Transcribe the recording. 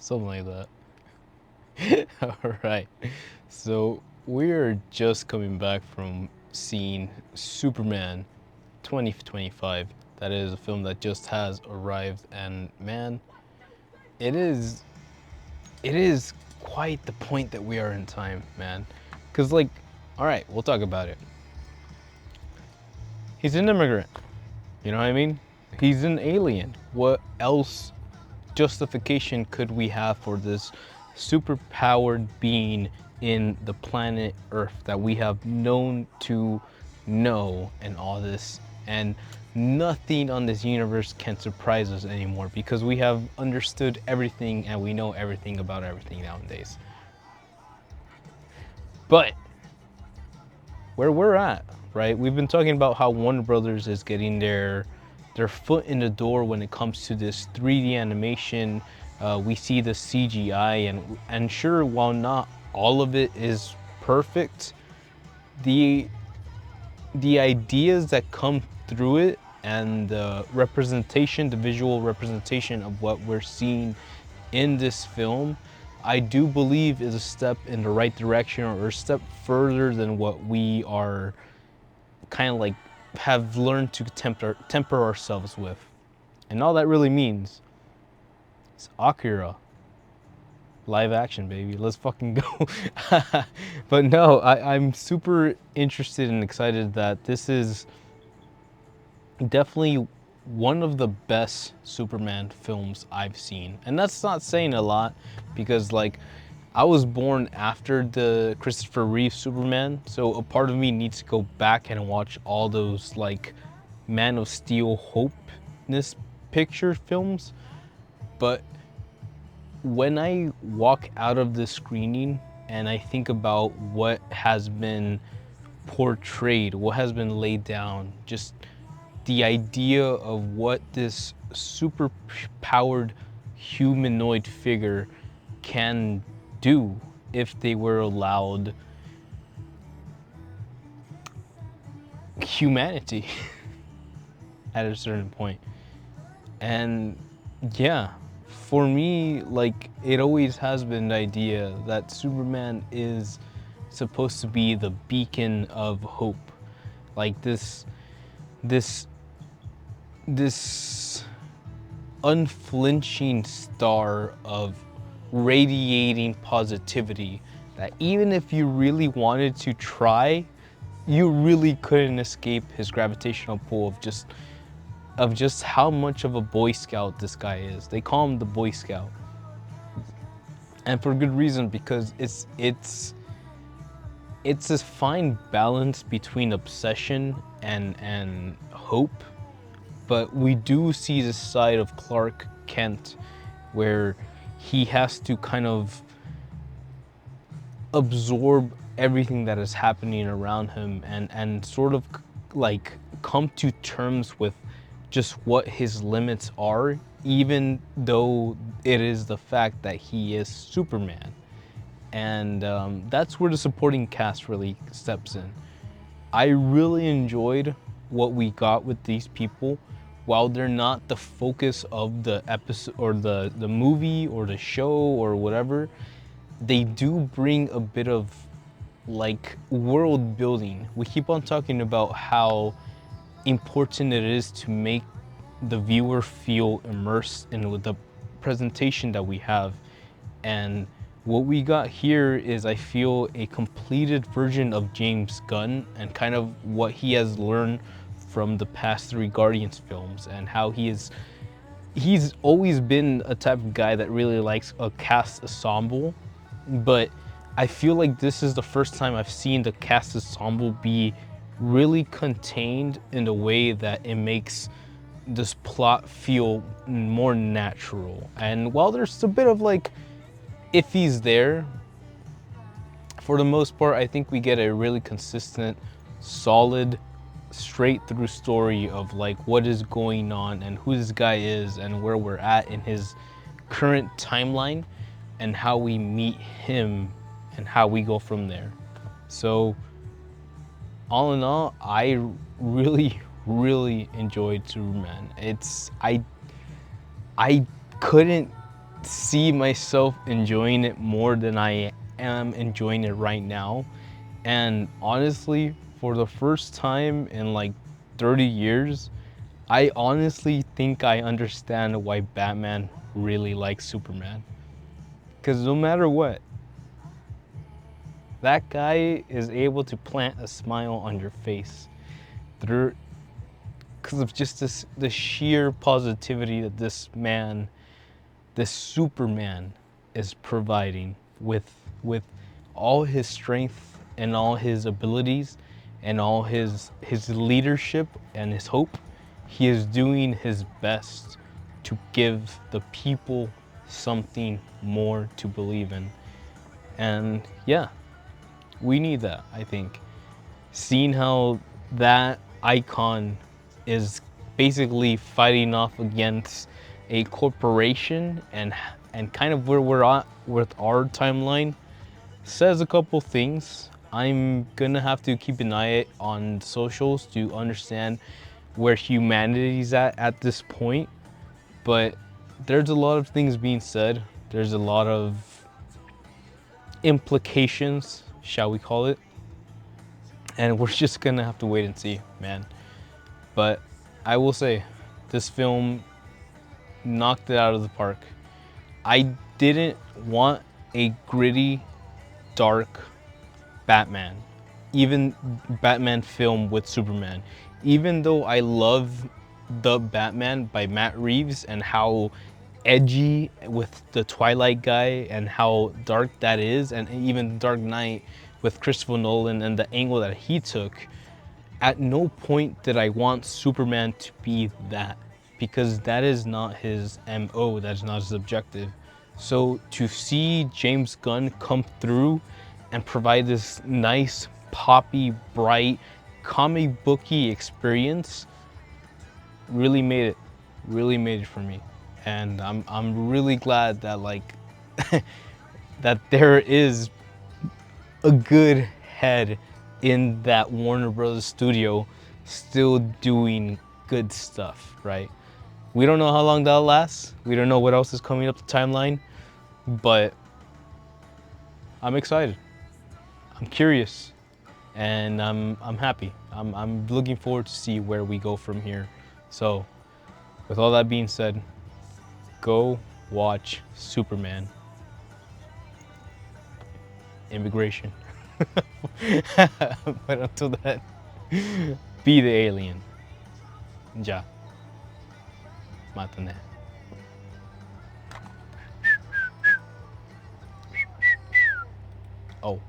something like that. All right. So we're just coming back from seeing Superman 2025. That is a film that just has arrived, and man, it is it is quite the point that we are in time, man. Cause like, all right, we'll talk about it. He's an immigrant. You know what I mean? He's an alien. What else justification could we have for this superpowered being in the planet Earth that we have known to know and all this? And nothing on this universe can surprise us anymore because we have understood everything and we know everything about everything nowadays. But where we're at, right? We've been talking about how Warner Brothers is getting their foot in the door when it comes to this 3D animation. We see the CGI, and sure, while not all of it is perfect, the ideas that come through it and the representation, the visual representation of what we're seeing in this film, I do believe is a step in the right direction, or a step further than what we are kind of like have learned to temper ourselves with. And all that really means is Akira. Live action, baby. Let's fucking go. But no, I'm super interested and excited that this is definitely one of the best Superman films I've seen. And that's not saying a lot because, like, I was born after the Christopher Reeve Superman, so a part of me needs to go back and watch all those, like, Man of Steel Hopeness picture films. But when I walk out of the screening and I think about what has been portrayed, what has been laid down, just the idea of what this super powered humanoid figure can do if they were allowed humanity at a certain point. And yeah, for me, like, it always has been the idea that Superman is supposed to be the beacon of hope, like this unflinching star of radiating positivity that even if you really wanted to try, you really couldn't escape his gravitational pull of just how much of a Boy Scout this guy is. They call him the Boy Scout. And for good reason, because it's this fine balance between obsession and hope. But we do see this side of Clark Kent where he has to kind of absorb everything that is happening around him and sort of like come to terms with just what his limits are, even though it is the fact that he is Superman. And that's where the supporting cast really steps in. I really enjoyed what we got with these people. While they're not the focus of the episode or the movie or the show or whatever, they do bring a bit of like world building. We keep on talking about how important it is to make the viewer feel immersed in with the presentation that we have. And what we got here is, I feel, a completed version of James Gunn and kind of what he has learned from the past 3 Guardians films, and how he's always been a type of guy that really likes a cast ensemble. But I feel like this is the first time I've seen the cast ensemble be really contained in a way that it makes this plot feel more natural. And while there's a bit of like iffies there, for the most part, I think we get a really consistent, solid, straight through story of like what is going on and who this guy is and where we're at in his current timeline and how we meet him and how we go from there. So all in all, I really enjoyed Superman. I couldn't see myself enjoying it more than I am enjoying it right now. And honestly, for the first time in like 30 years, I honestly think I understand why Batman really likes Superman. Because no matter what, that guy is able to plant a smile on your face through because of just the sheer positivity that this Superman is providing with all his strength and all his abilities and all his leadership and his hope. He is doing his best to give the people something more to believe in. And yeah, we need that, I think. Seeing how that icon is basically fighting off against a corporation and kind of where we're at with our timeline says a couple things. I'm gonna have to keep an eye on socials to understand where humanity's at this point, but there's a lot of things being said. There's a lot of implications, shall we call it, and we're just gonna have to wait and see, man. But I will say, this film knocked it out of the park. I didn't want a gritty, dark Batman, even Batman film with Superman. Even though I love The Batman by Matt Reeves and how edgy with the Twilight guy and how dark that is, and even Dark Knight with Christopher Nolan and the angle that he took, at no point did I want Superman to be that, because that is not his MO, that is not his objective. So to see James Gunn come through and provide this nice, poppy, bright, comic booky experience really made it for me. And I'm really glad that like that there is a good head in that Warner Brothers studio still doing good stuff, right? We don't know how long that'll last. We don't know what else is coming up the timeline, but I'm excited. I'm curious, and I'm happy. I'm looking forward to see where we go from here. So, with all that being said, go watch Superman. Immigration. But until then, be the alien. Ya. Mátane. Oh.